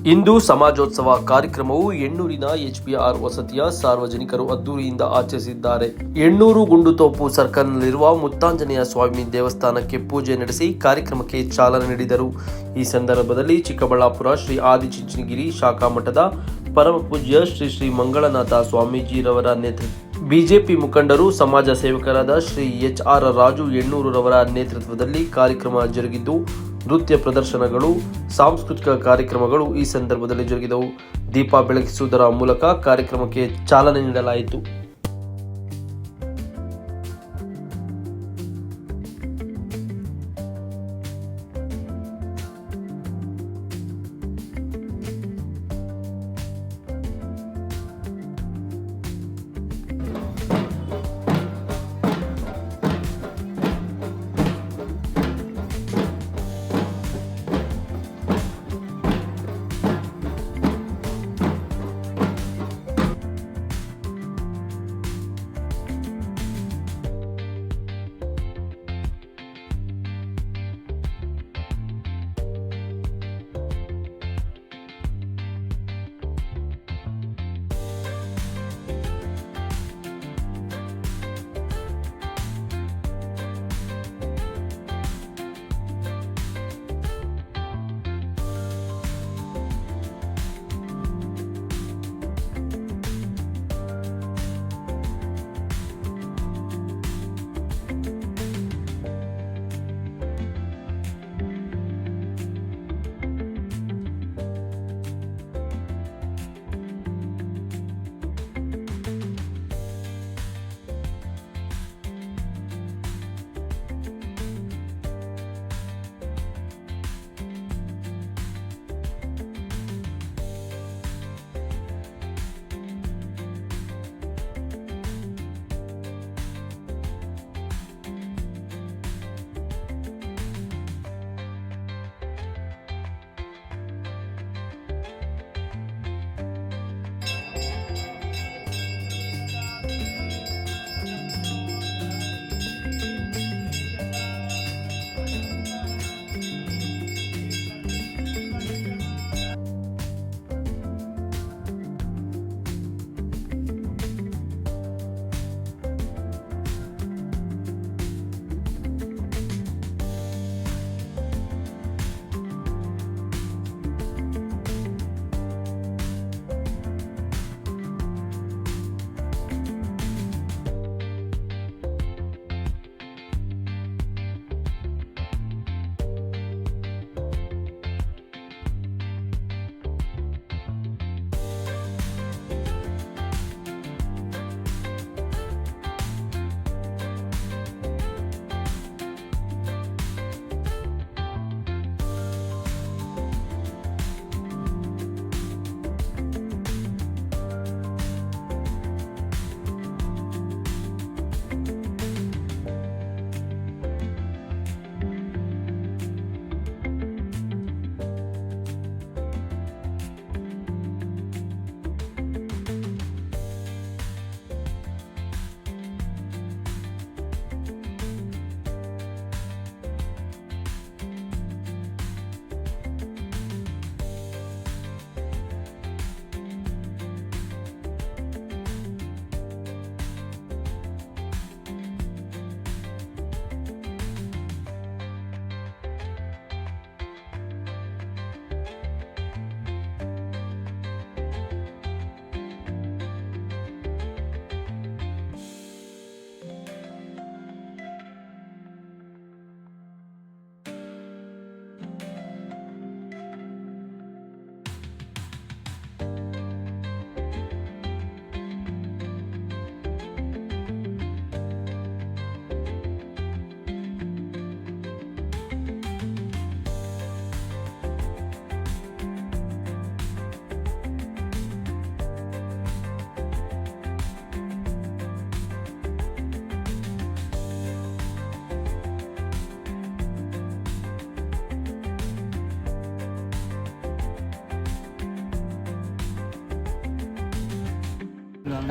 ಹಿಂದೂ ಸಮಾಜೋತ್ಸವ ಕಾರ್ಯಕ್ರಮವು ಎಣ್ಣೂರಿನ HBR ವಸತಿಯ ಸಾರ್ವಜನಿಕರು ಅದ್ದೂರಿಯಿಂದ ಆಚರಿಸಿದ್ದಾರೆ. ಎಣ್ಣೂರು ಗುಂಡುತೋಪು ಸರ್ಕಲ್ನಲ್ಲಿರುವ ಮುತ್ತಾಂಜನೇಯ ಸ್ವಾಮಿ ದೇವಸ್ಥಾನಕ್ಕೆ ಪೂಜೆ ನಡೆಸಿ ಕಾರ್ಯಕ್ರಮಕ್ಕೆ ಚಾಲನೆ ನೀಡಿದರು. ಈ ಸಂದರ್ಭದಲ್ಲಿ ಚಿಕ್ಕಬಳ್ಳಾಪುರ ಶ್ರೀ ಆದಿಚುಂಚನಗಿರಿ ಶಾಖಾ ಮಠದ ಪರಮಪೂಜ್ಯ ಶ್ರೀ ಮಂಗಳನಾಥ ಸ್ವಾಮೀಜಿರವರ ನೇತೃತ್ವ, ಬಿಜೆಪಿ ಮುಖಂಡರು, ಸಮಾಜ ಸೇವಕರಾದ ಶ್ರೀ HR ರಾಜು ಎಣ್ಣೂರವರ ನೇತೃತ್ವದಲ್ಲಿ ಕಾರ್ಯಕ್ರಮ ಜರುಗಿದ್ದು, ನೃತ್ಯ ಪ್ರದರ್ಶನಗಳು, ಸಾಂಸ್ಕೃತಿಕ ಕಾರ್ಯಕ್ರಮಗಳು ಈ ಸಂದರ್ಭದಲ್ಲಿ ಜರುಗಿದವು. ದೀಪ ಬೆಳಗಿಸುವುದರ ಮೂಲಕ ಕಾರ್ಯಕ್ರಮಕ್ಕೆ ಚಾಲನೆ ನೀಡಲಾಯಿತು.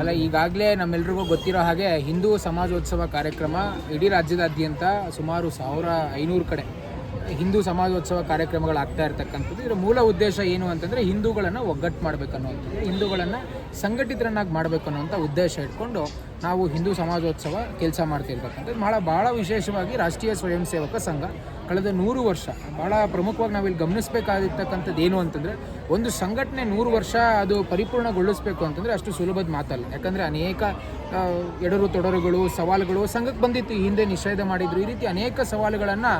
ಅಲ್ಲ, ಈಗಾಗಲೇ ನಮ್ಮೆಲ್ರಿಗೂ ಗೊತ್ತಿರೋ ಹಾಗೆ ಹಿಂದೂ ಸಮಾಜೋತ್ಸವ ಕಾರ್ಯಕ್ರಮ ಇಡೀ ರಾಜ್ಯದಾದ್ಯಂತ ಸುಮಾರು 1500 ಕಡೆ ಹಿಂದೂ ಸಮಾಜೋತ್ಸವ ಕಾರ್ಯಕ್ರಮಗಳಾಗ್ತಾ ಇರ್ತಕ್ಕಂಥದ್ದು. ಇದರ ಮೂಲ ಉದ್ದೇಶ ಏನು ಅಂತಂದರೆ ಹಿಂದೂಗಳನ್ನು ಒಗ್ಗಟ್ಟು ಮಾಡಬೇಕನ್ನುವಂಥದ್ದು, ಹಿಂದೂಗಳನ್ನು ಸಂಘಟಿತರನ್ನಾಗಿ ಮಾಡಬೇಕು ಅನ್ನೋಂಥ ಉದ್ದೇಶ ಇಟ್ಕೊಂಡು ನಾವು ಹಿಂದೂ ಸಮಾಜೋತ್ಸವ ಕೆಲಸ ಮಾಡ್ತಿರ್ತಕ್ಕಂಥದ್ದು. ಭಾಳ ವಿಶೇಷವಾಗಿ ರಾಷ್ಟ್ರೀಯ ಸ್ವಯಂ ಸೇವಕ ಸಂಘ ಕಳೆದ 100 ವರ್ಷ ಭಾಳ ಪ್ರಮುಖವಾಗಿ ನಾವಿಲ್ಲಿ ಗಮನಿಸಬೇಕಾಗಿರ್ತಕ್ಕಂಥದ್ದು ಏನು ಅಂತಂದರೆ, ಒಂದು ಸಂಘಟನೆ 100 ವರ್ಷ ಅದು ಪರಿಪೂರ್ಣಗೊಳಿಸಬೇಕು ಅಂತಂದರೆ ಅಷ್ಟು ಸುಲಭದ ಮಾತಲ್ಲ. ಯಾಕಂದರೆ ಅನೇಕ ಎಡರು ತೊಡರುಗಳು ಸವಾಲುಗಳು ಸಂಘಕ್ಕೆ ಬಂದಿತ್ತು. ಈ ಹಿಂದೆ ನಿಷೇಧ ಮಾಡಿದ್ರು. ಈ ರೀತಿ ಅನೇಕ ಸವಾಲುಗಳನ್ನು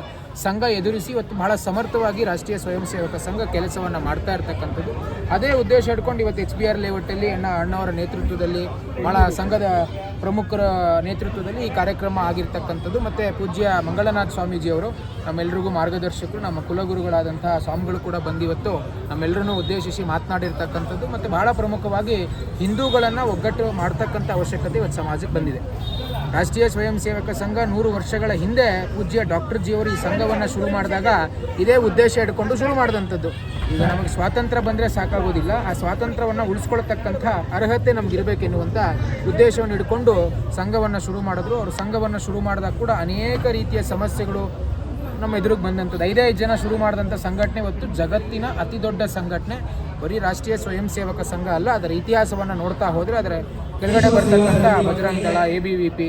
ಸಂಘ ಎದುರಿಸಿ ಇವತ್ತು ಬಹಳ ಸಮರ್ಥವಾಗಿ ರಾಷ್ಟ್ರೀಯ ಸ್ವಯಂ ಸೇವಕ ಸಂಘ ಕೆಲಸವನ್ನು ಮಾಡ್ತಾ ಇರ್ತಕ್ಕಂಥದ್ದು. ಅದೇ ಉದ್ದೇಶ ಇಟ್ಕೊಂಡು ಇವತ್ತು HBR ಲೇಔಟಲ್ಲಿ ಅಣ್ಣವರ ನೇತೃತ್ವದಲ್ಲಿ ಭಾಳ ಸಂಘದ ಪ್ರಮುಖರ ನೇತೃತ್ವದಲ್ಲಿ ಈ ಕಾರ್ಯಕ್ರಮ ಆಗಿರ್ತಕ್ಕಂಥದ್ದು. ಮತ್ತು ಪೂಜ್ಯ ಮಂಗಳನಾಥ ಸ್ವಾಮೀಜಿಯವರು ನಮ್ಮೆಲ್ಲರಿಗೂ ಮಾರ್ಗದರ್ಶಕರು, ನಮ್ಮ ಕುಲಗುರುಗಳಾದಂತಹ ಸ್ವಾಮಿಗಳು ಕೂಡ ಬಂದಿವತ್ತು ನಮ್ಮೆಲ್ಲರನ್ನೂ ಉದ್ದೇಶಿಸಿ ಮಾತನಾಡಿರ್ತಕ್ಕಂಥದ್ದು. ಮತ್ತು ಭಾಳ ಪ್ರಮುಖವಾಗಿ ಹಿಂದೂಗಳನ್ನು ಒಗ್ಗಟ್ಟು ಮಾಡ್ತಕ್ಕಂಥ ಅವಶ್ಯಕತೆ ಇವತ್ತು ಸಮಾಜಕ್ಕೆ ಬಂದಿದೆ. ರಾಷ್ಟ್ರೀಯ ಸ್ವಯಂ ಸೇವಕ ಸಂಘ 100 ವರ್ಷಗಳ ಹಿಂದೆ ಪೂಜ್ಯ ಡಾಕ್ಟರ್ ಜಿ ಅವರು ಈ ಸಂಘವನ್ನು ಶುರು ಮಾಡಿದಾಗ ಇದೇ ಉದ್ದೇಶ ಇಟ್ಕೊಂಡು ಶುರು ಮಾಡಿದಂಥದ್ದು. ಈಗ ನಮಗೆ ಸ್ವಾತಂತ್ರ್ಯ ಬಂದರೆ ಸಾಕಾಗೋದಿಲ್ಲ, ಆ ಸ್ವಾತಂತ್ರ್ಯವನ್ನು ಉಳಿಸ್ಕೊಳ್ತಕ್ಕಂಥ ಅರ್ಹತೆ ನಮಗಿರಬೇಕೆನ್ನುವಂಥ ಉದ್ದೇಶವನ್ನು ಇಟ್ಕೊಂಡು ಸಂಘವನ್ನು ಶುರು ಮಾಡಿದ್ರು. ಅವರು ಸಂಘವನ್ನು ಶುರು ಮಾಡಿದಾಗ ಕೂಡ ಅನೇಕ ರೀತಿಯ ಸಮಸ್ಯೆಗಳು ನಮ್ಮ ಎದುರಿಗೆ ಬಂದಂಥದ್ದು. 5 ಜನ ಶುರು ಮಾಡಿದಂಥ ಸಂಘಟನೆ ಇವತ್ತು ಜಗತ್ತಿನ ಅತಿ ದೊಡ್ಡ ಸಂಘಟನೆ. ಬರೀ ರಾಷ್ಟ್ರೀಯ ಸ್ವಯಂ ಸೇವಕ ಸಂಘ ಅಲ್ಲ, ಅದರ ಇತಿಹಾಸವನ್ನು ನೋಡ್ತಾ ಹೋದರೆ ಅದರ ಕೆಳಗಡೆ ಬರ್ತಕ್ಕಂಥ ಬಜರಂಗ ದಳ, ABVP,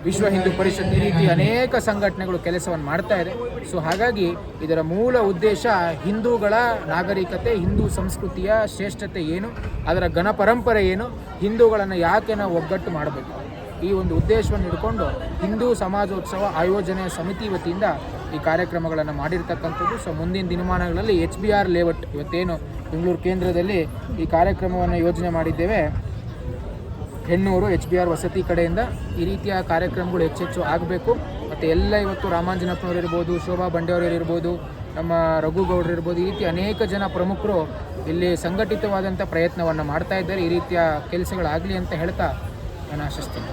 ವಿಶ್ವ ಹಿಂದೂ ಪರಿಷತ್, ಈ ರೀತಿ ಅನೇಕ ಸಂಘಟನೆಗಳು ಕೆಲಸವನ್ನು ಮಾಡ್ತಾ ಇದೆ. ಸೊ ಹಾಗಾಗಿ ಇದರ ಮೂಲ ಉದ್ದೇಶ ಹಿಂದೂಗಳ ನಾಗರಿಕತೆ, ಹಿಂದೂ ಸಂಸ್ಕೃತಿಯ ಶ್ರೇಷ್ಠತೆ ಏನು, ಅದರ ಘನ ಪರಂಪರೆ ಏನು, ಹಿಂದೂಗಳನ್ನು ಯಾಕೆ ನಾವು ಒಗ್ಗಟ್ಟು ಮಾಡಬೇಕು, ಈ ಒಂದು ಉದ್ದೇಶವನ್ನು ಇಟ್ಕೊಂಡು ಹಿಂದೂ ಸಮಾಜೋತ್ಸವ ಆಯೋಜನೆ ಸಮಿತಿ ವತಿಯಿಂದ ಈ ಕಾರ್ಯಕ್ರಮಗಳನ್ನು ಮಾಡಿರ್ತಕ್ಕಂಥದ್ದು. ಸೊ ಮುಂದಿನ ದಿನಮಾನಗಳಲ್ಲಿ HBR ಲೇಔಟ್ ಇವತ್ತೇನು ಬೆಂಗಳೂರು ಕೇಂದ್ರದಲ್ಲಿ ಈ ಕಾರ್ಯಕ್ರಮವನ್ನು ಯೋಜನೆ ಮಾಡಿದ್ದೇವೆ, ಹೆಣ್ಣೂರು HBR ವಸತಿ ಕಡೆಯಿಂದ ಈ ರೀತಿಯ ಕಾರ್ಯಕ್ರಮಗಳು ಹೆಚ್ಚೆಚ್ಚು ಆಗಬೇಕು. ಮತ್ತು ಎಲ್ಲ ಇವತ್ತು ರಾಮಾಂಜನಪ್ಪನವರು ಇರ್ಬೋದು, ಶೋಭಾ ಬಂಡೆಯವರು ಇರ್ಬೋದು, ನಮ್ಮ ರಘುಗೌಡರು ಇರ್ಬೋದು, ಈ ರೀತಿ ಅನೇಕ ಜನ ಪ್ರಮುಖರು ಇಲ್ಲಿ ಸಂಘಟಿತವಾದಂಥ ಪ್ರಯತ್ನವನ್ನು ಮಾಡ್ತಾ ಇದ್ದಾರೆ. ಈ ರೀತಿಯ ಕೆಲಸಗಳಾಗಲಿ ಅಂತ ಹೇಳ್ತಾ ನಾನು ಆಶಿಸ್ತೀನಿ.